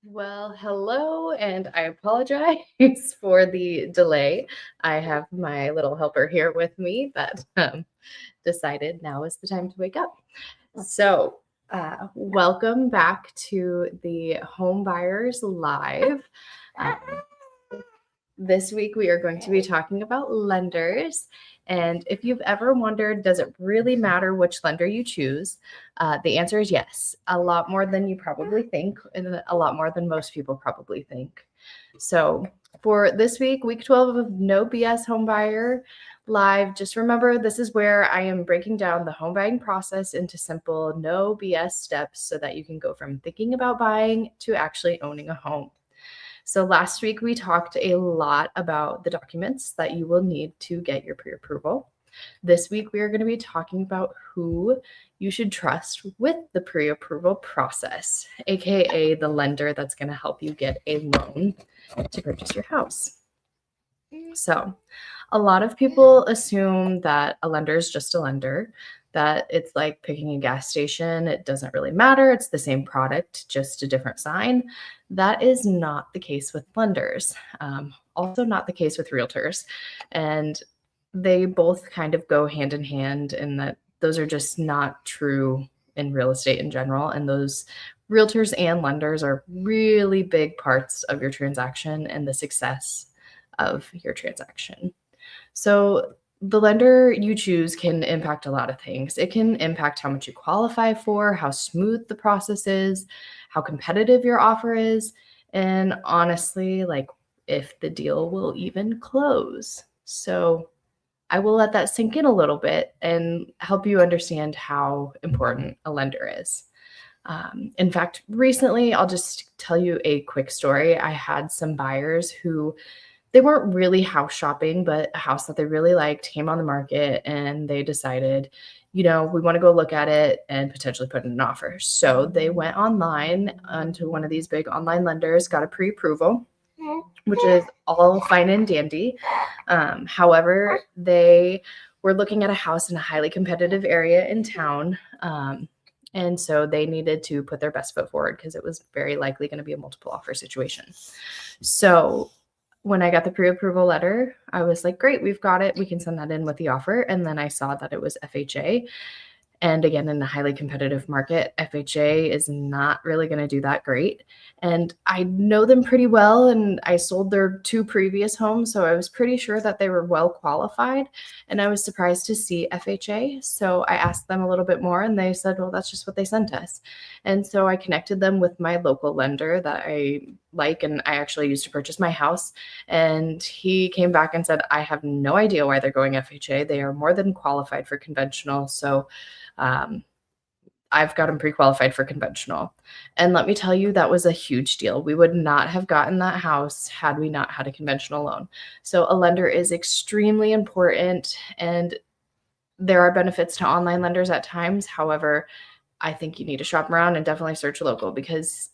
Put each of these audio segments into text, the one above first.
Well, hello, and I apologize for the delay. I have my little helper here with me that decided now is the time to wake up. So, welcome back to the Home Buyers Live. Um, this week, we are going to be talking about lenders. And if you've ever wondered, does it really matter which lender you choose? The answer is yes, a lot more than you probably think, and a lot more than most people probably think. So, for this week, week 12 of No BS Home Buyer Live, just remember this is where I am breaking down the home buying process into simple, no BS steps so that you can go from thinking about buying to actually owning a home. So last week we talked a lot about the documents that you will need to get your pre-approval. This week we are going to be talking about who you should trust with the pre-approval process, aka the lender that's going to help you get a loan to purchase your house. So, a lot of people assume that a lender is just a lender, that it's like picking a gas station. It doesn't really matter. It's the same product, just a different sign. That is not the case with lenders. Also, not the case with realtors. And they both kind of go hand in hand in that those are just not true in real estate in general. And those realtors and lenders are really big parts of your transaction and the success of your transaction. So the lender you choose can impact a lot of things. It can impact how much you qualify for, how smooth the process is, how competitive your offer is, and honestly, like if the deal will even close. So I will let that sink in a little bit and help you understand how important a lender is. In fact, recently, I'll just tell you a quick story. I had some buyers who they weren't really house shopping, but a house that they really liked came on the market and they decided, we want to go look at it and potentially put in an offer. So they went online onto one of these big online lenders, got a pre-approval, which is all fine and dandy. However, they were looking at a house in a highly competitive area in town. And so they needed to put their best foot forward because it was very likely going to be a multiple offer situation. So when I got the pre-approval letter, I was like, great, we've got it. We can send that in with the offer. And then I saw that it was FHA. And again, in a highly competitive market, FHA is not really going to do that great. And I know them pretty well, and I sold their two previous homes, so I was pretty sure that they were well qualified. And I was surprised to see FHA. So I asked them a little bit more, and they said, well, that's just what they sent us. And so I connected them with my local lender that I like, and I actually used to purchase my house. And he came back and said, I have no idea why they're going FHA. They are more than qualified for conventional. So I've got them pre-qualified for conventional. And let me tell you, that was a huge deal. We would not have gotten that house had we not had a conventional loan. So a lender is extremely important, and there are benefits to online lenders at times. However, I think you need to shop around and definitely search local, because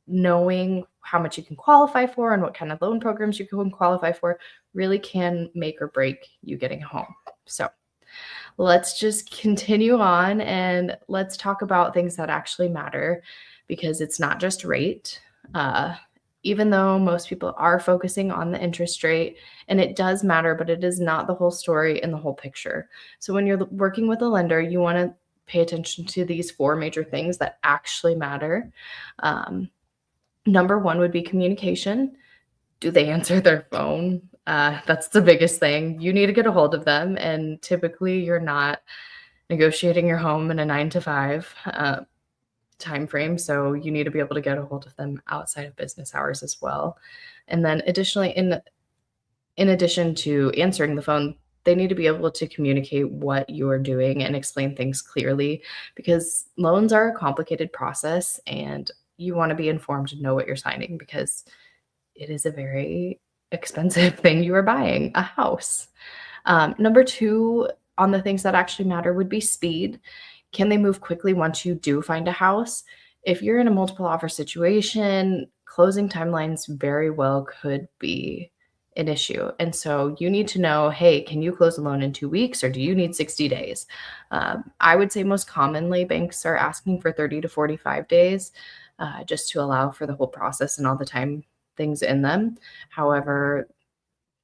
knowing how much you can qualify for and what kind of loan programs you can qualify for really can make or break you getting a home. So let's just continue on and let's talk about things that actually matter, because it's not just rate. Even though most people are focusing on the interest rate, and it does matter, but it is not the whole story and the whole picture. So when you're working with a lender, you want to pay attention to these four major things that actually matter. Number one would be communication. Do they answer their phone? That's the biggest thing. You need to get a hold of them. And typically, you're not negotiating your home in a 9 to 5 time frame. So you need to be able to get a hold of them outside of business hours as well. And then additionally, in addition to answering the phone, they need to be able to communicate what you're doing and explain things clearly, because loans are a complicated process and you want to be informed and know what you're signing, because it is a very expensive thing you are buying, a house. Number two on the things that actually matter would be speed. Can they move quickly once you do find a house? If you're in a multiple offer situation, closing timelines very well could be an issue. And so you need to know, hey, can you close a loan in 2 weeks, or do you need 60 days? I would say most commonly banks are asking for 30 to 45 days. just to allow for the whole process and all the time things in them. However,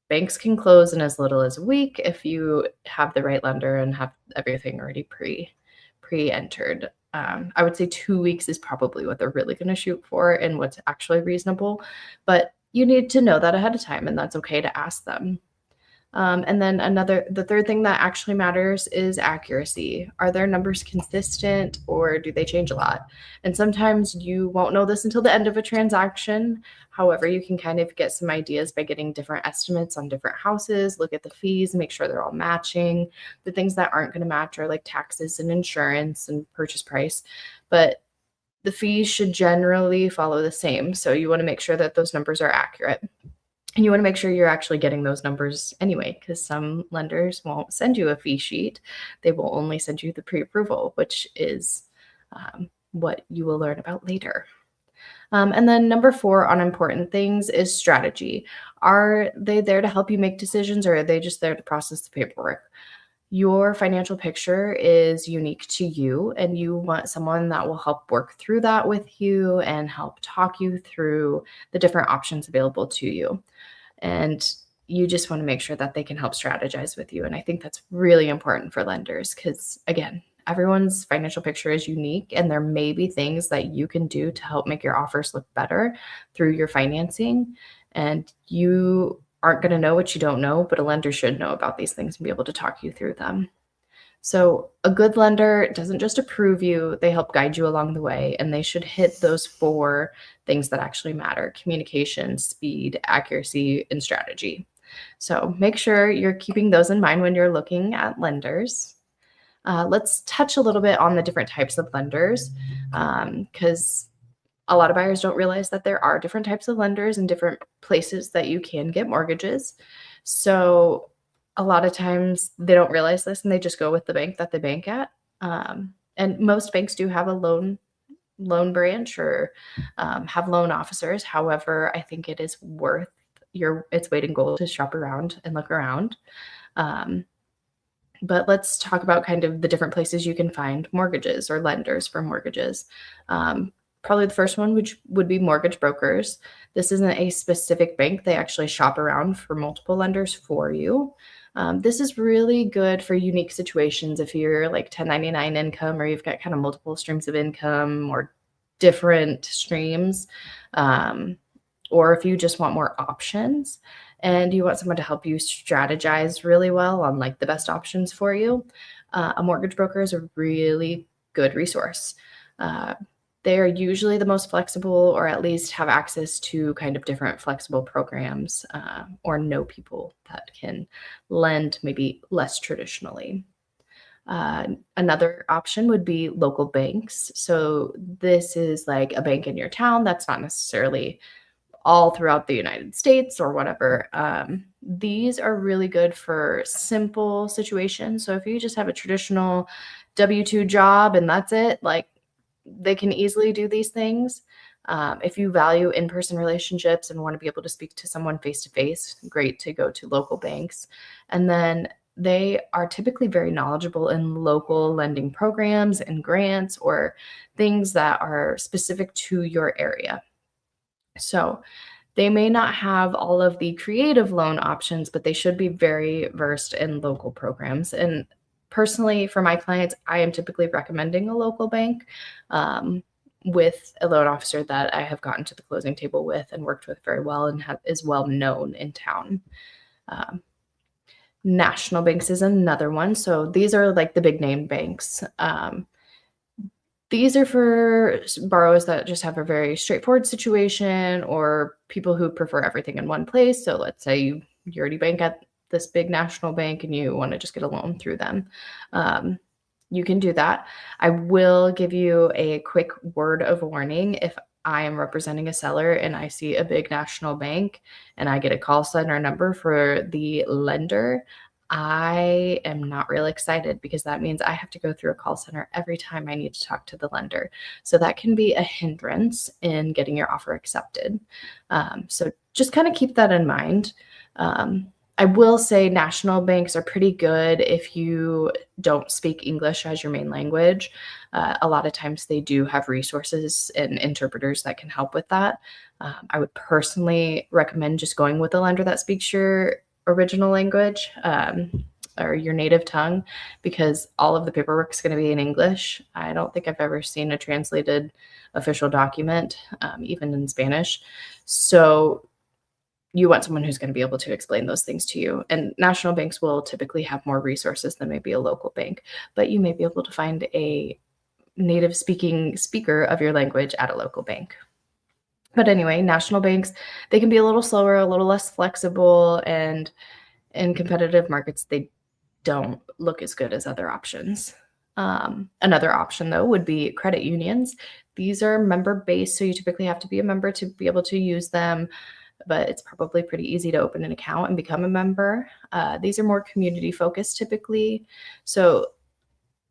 banks can close in as little as a week if you have the right lender and have everything already pre-entered. I would say 2 weeks is probably what they're really going to shoot for and what's actually reasonable, but you need to know that ahead of time, and that's okay to ask them. And then the third thing that actually matters is accuracy. Are their numbers consistent or do they change a lot? And sometimes you won't know this until the end of a transaction. However, you can kind of get some ideas by getting different estimates on different houses, look at the fees, make sure they're all matching. The things that aren't going to match are like taxes and insurance and purchase price. But the fees should generally follow the same. So you want to make sure that those numbers are accurate. And you want to make sure you're actually getting those numbers anyway, because some lenders won't send you a fee sheet. They will only send you the pre-approval, which is what you will learn about later. And then number 4 on important things is strategy. Are they there to help you make decisions, or are they just there to process the paperwork? Your financial picture is unique to you, and you want someone that will help work through that with you and help talk you through the different options available to you. And you just want to make sure that they can help strategize with you. And I think that's really important for lenders because, again, everyone's financial picture is unique, and there may be things that you can do to help make your offers look better through your financing. And you aren't going to know what you don't know, but a lender should know about these things and be able to talk you through them. So a good lender doesn't just approve you, they help guide you along the way, and they should hit those 4 things that actually matter: communication, speed, accuracy, and strategy. So make sure you're keeping those in mind when you're looking at lenders. Let's touch a little bit on the different types of lenders, because a lot of buyers don't realize that there are different types of lenders and different places that you can get mortgages. So a lot of times they don't realize this and they just go with the bank that they bank at. And most banks do have a loan branch or have loan officers. However, I think it is worth its weight in gold to shop around and look around. But let's talk about kind of the different places you can find mortgages or lenders for mortgages. Probably the first one, which would be mortgage brokers. This isn't a specific bank. They actually shop around for multiple lenders for you. This is really good for unique situations if you're like 1099 income or you've got kind of multiple streams of income or different streams, or if you just want more options and you want someone to help you strategize really well on like the best options for you. A mortgage broker is a really good resource. They are usually the most flexible, or at least have access to kind of different flexible programs, or know people that can lend maybe less traditionally. Another option would be local banks. So this is like a bank in your town that's not necessarily all throughout the United States or whatever. These are really good for simple situations. So if you just have a traditional W-2 job and that's it, like, they can easily do these things. If you value in-person relationships and want to be able to speak to someone face-to-face, great to go to local banks. And then they are typically very knowledgeable in local lending programs and grants or things that are specific to your area. So they may not have all of the creative loan options, but they should be very versed in local programs. And personally, for my clients, I am typically recommending a local bank with a loan officer that I have gotten to the closing table with and worked with very well and is well known in town. National banks is another one. So these are like the big name banks. These are for borrowers that just have a very straightforward situation or people who prefer everything in one place. So let's say you already bank at this big national bank and you want to just get a loan through them. You can do that. I will give you a quick word of warning. If I am representing a seller and I see a big national bank and I get a call center number for the lender, I am not really excited because that means I have to go through a call center every time I need to talk to the lender. So that can be a hindrance in getting your offer accepted. So just kind of keep that in mind. I will say national banks are pretty good if you don't speak English as your main language. A lot of times they do have resources and interpreters that can help with that. I would personally recommend just going with a lender that speaks your original language, or your native tongue, because all of the paperwork is going to be in English. I don't think I've ever seen a translated official document, even in Spanish. So you want someone who's going to be able to explain those things to you. And national banks will typically have more resources than maybe a local bank, but you may be able to find a native speaking speaker of your language at a local bank. But anyway, national banks, they can be a little slower, a little less flexible, and in competitive markets, they don't look as good as other options. Another option, though, would be credit unions. These are member based, so you typically have to be a member to be able to use them, but it's probably pretty easy to open an account and become a member. These are more community focused typically. So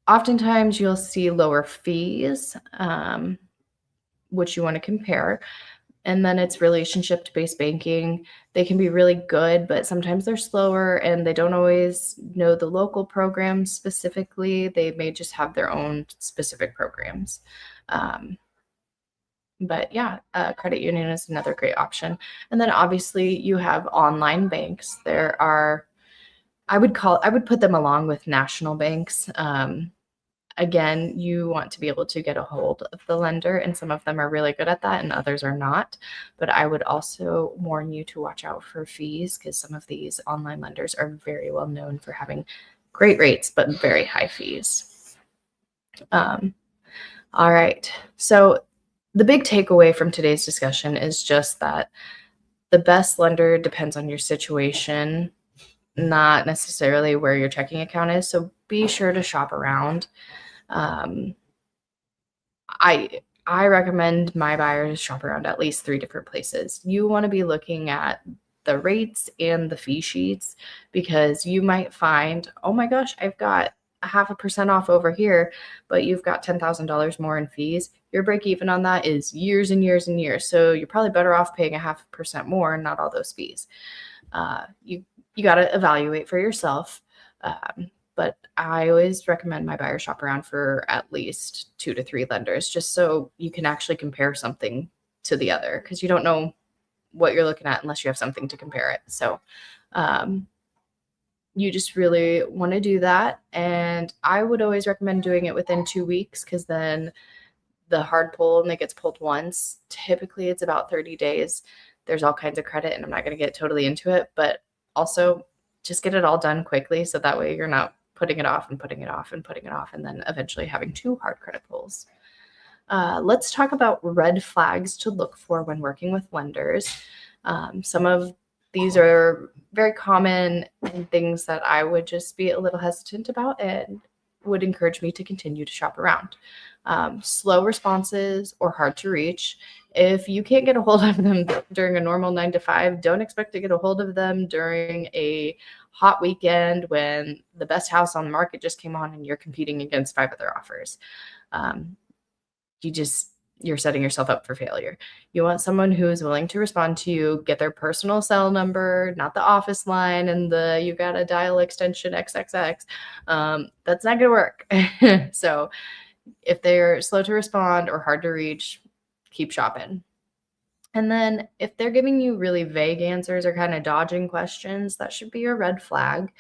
oftentimes you'll see lower fees, which you want to compare. And then it's relationship-based banking. They can be really good, but sometimes they're slower and they don't always know the local programs specifically. They may just have their own specific programs. But yeah, credit union is another great option. And then obviously you have online banks. There are, I would put them along with national banks. Again, you want to be able to get a hold of the lender, and some of them are really good at that and others are not. But I would also warn you to watch out for fees, because some of these online lenders are very well known for having great rates but very high fees. All right. So the big takeaway from today's discussion is just that the best lender depends on your situation, not necessarily where your checking account is. So be sure to shop around. I recommend my buyers shop around at least 3 different places. You want to be looking at the rates and the fee sheets, because you might find, oh my gosh, I've got 0.5% off over here, but you've got $10,000 more in fees. Your break even on that is years and years and years. So you're probably better off paying 0.5% more and not all those fees. You got to evaluate for yourself. But I always recommend my buyers shop around for at least 2 to 3 lenders, just so you can actually compare something to the other, because you don't know what you're looking at unless you have something to compare it. So you just really want to do that. And I would always recommend doing it within 2 weeks, because then the hard pull only gets pulled once. Typically it's about 30 days. There's all kinds of credit, and I'm not going to get totally into it, but also just get it all done quickly, so that way you're not putting it off and putting it off and putting it off, and then eventually having 2 hard credit pulls. Let's talk about red flags to look for when working with lenders. Some of these are very common and things that I would just be a little hesitant about and would encourage me to continue to shop around. Slow responses or hard to reach. If you can't get a hold of them during a normal 9 to 5, don't expect to get a hold of them during a hot weekend when the best house on the market just came on and you're competing against 5 other offers. You're setting yourself up for failure. You want someone who is willing to respond to you, get their personal cell number, not the office line and you got to dial extension XXX. That's not going to work. So if they're slow to respond or hard to reach, keep shopping. And then if they're giving you really vague answers or kind of dodging questions, that should be a red flag.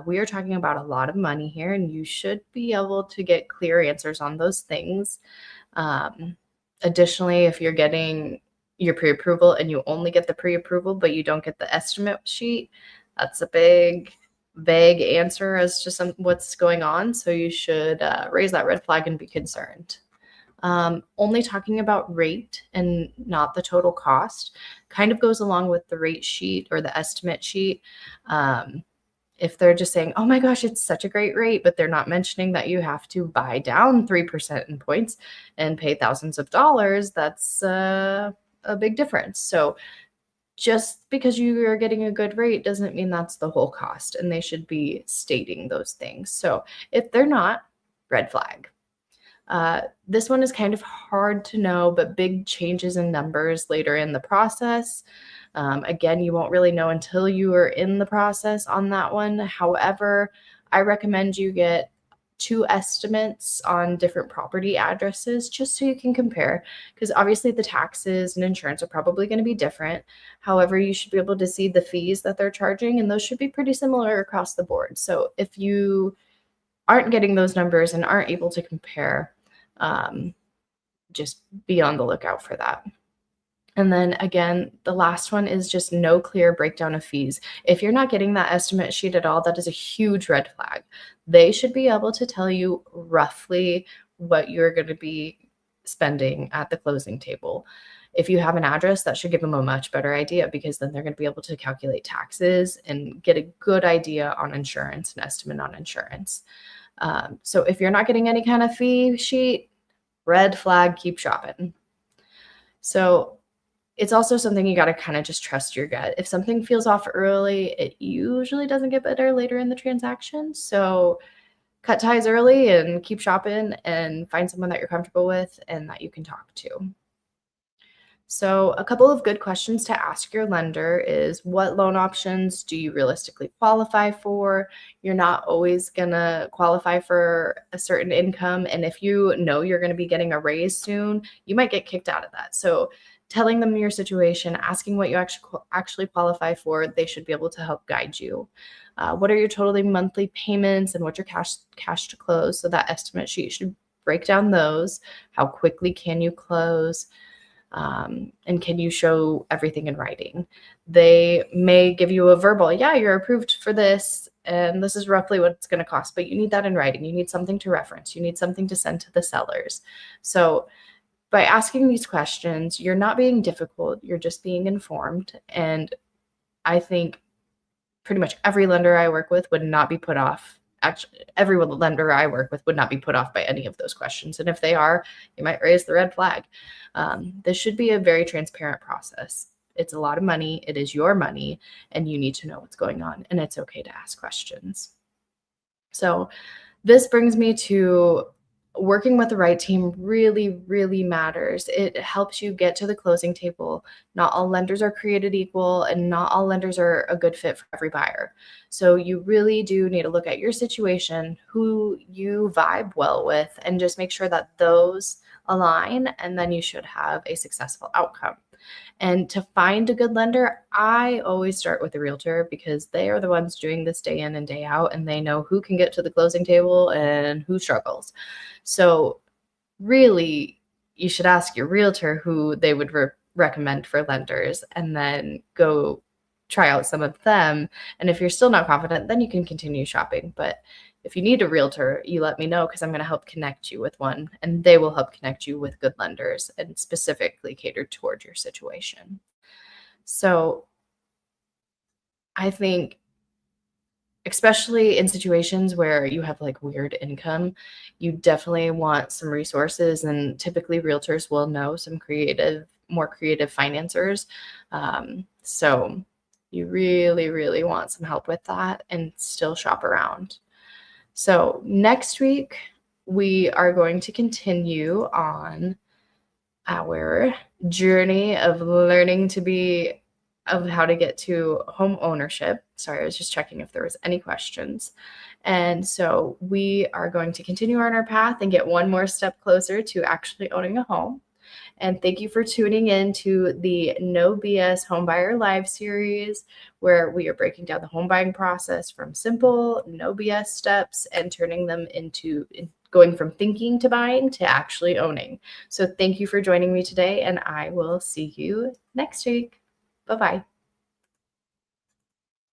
We are talking about a lot of money here, and you should be able to get clear answers on those things. Additionally, if you're getting your pre-approval and you only get the pre-approval, but you don't get the estimate sheet, that's a big, vague answer as to what's going on. So you should raise that red flag and be concerned. Only talking about rate and not the total cost kind of goes along with the rate sheet or the estimate sheet. If they're just saying, oh my gosh, it's such a great rate, but they're not mentioning that you have to buy down 3% in points and pay thousands of dollars, that's a big difference. So just because you are getting a good rate doesn't mean that's the whole cost, and they should be stating those things. So if they're not, red flag. This one is kind of hard to know, but big changes in numbers later in the process. Again, you won't really know until you are in the process on that one. However, I recommend you get 2 estimates on different property addresses just so you can compare, because obviously the taxes and insurance are probably going to be different. However, you should be able to see the fees that they're charging, and those should be pretty similar across the board. So if you aren't getting those numbers and aren't able to compare, just be on the lookout for that. And then again, the last one is just no clear breakdown of fees. If you're not getting that estimate sheet at all, that is a huge red flag. They should be able to tell you roughly what you're going to be spending at the closing table. If you have an address, that should give them a much better idea, because then they're going to be able to calculate taxes and get a good idea on insurance, an estimate on insurance. So if you're not getting any kind of fee sheet, red flag, keep shopping. So it's also something you got to kind of just trust your gut. If something feels off early, it usually doesn't get better later in the transaction. So cut ties early and keep shopping and find someone that you're comfortable with and that you can talk to. So a couple of good questions to ask your lender is, what loan options do you realistically qualify for? You're not always going to qualify for a certain income. And if you know you're going to be getting a raise soon, you might get kicked out of that. So telling them your situation, asking what you actually qualify for, they should be able to help guide you. What are your totally monthly payments and what's your cash to close? So that estimate sheet should break down those. How quickly can you close? And can you show everything in writing? They may give you a verbal, yeah, you're approved for this, and this is roughly what it's going to cost, but you need that in writing. You need something to reference. You need something to send to the sellers. So by asking these questions, you're not being difficult, you're just being informed. And I think pretty much every lender I work with would not be put off. Actually, every lender I work with would not be put off by any of those questions. And if they are, you might raise the red flag. This should be a very transparent process. It's a lot of money. It is your money, and you need to know what's going on. And it's okay to ask questions. So this brings me to working with the right team really, really matters. It helps you get to the closing table. Not all lenders are created equal, and not all lenders are a good fit for every buyer. So you really do need to look at your situation, who you vibe well with, and just make sure that those align, and then you should have a successful outcome. And to find a good lender, I always start with a realtor, because they are the ones doing this day in and day out, and they know who can get to the closing table and who struggles. So really, you should ask your realtor who they would recommend for lenders, and then go try out some of them. And if you're still not confident, then you can continue shopping. But if you need a realtor, you let me know, because I'm going to help connect you with one, and they will help connect you with good lenders and specifically catered toward your situation. So I think, especially in situations where you have like weird income, you definitely want some resources, and typically realtors will know some more creative financiers. So you really, really want some help with that and still shop around. So next week, we are going to continue on our journey of learning of how to get to home ownership. Sorry, I was just checking if there was any questions. And so we are going to continue on our path and get one more step closer to actually owning a home. And thank you for tuning in to the No BS Homebuyer Live series, where we are breaking down the home buying process from simple, no BS steps and turning them into going from thinking to buying to actually owning. So thank you for joining me today, and I will see you next week. Bye-bye.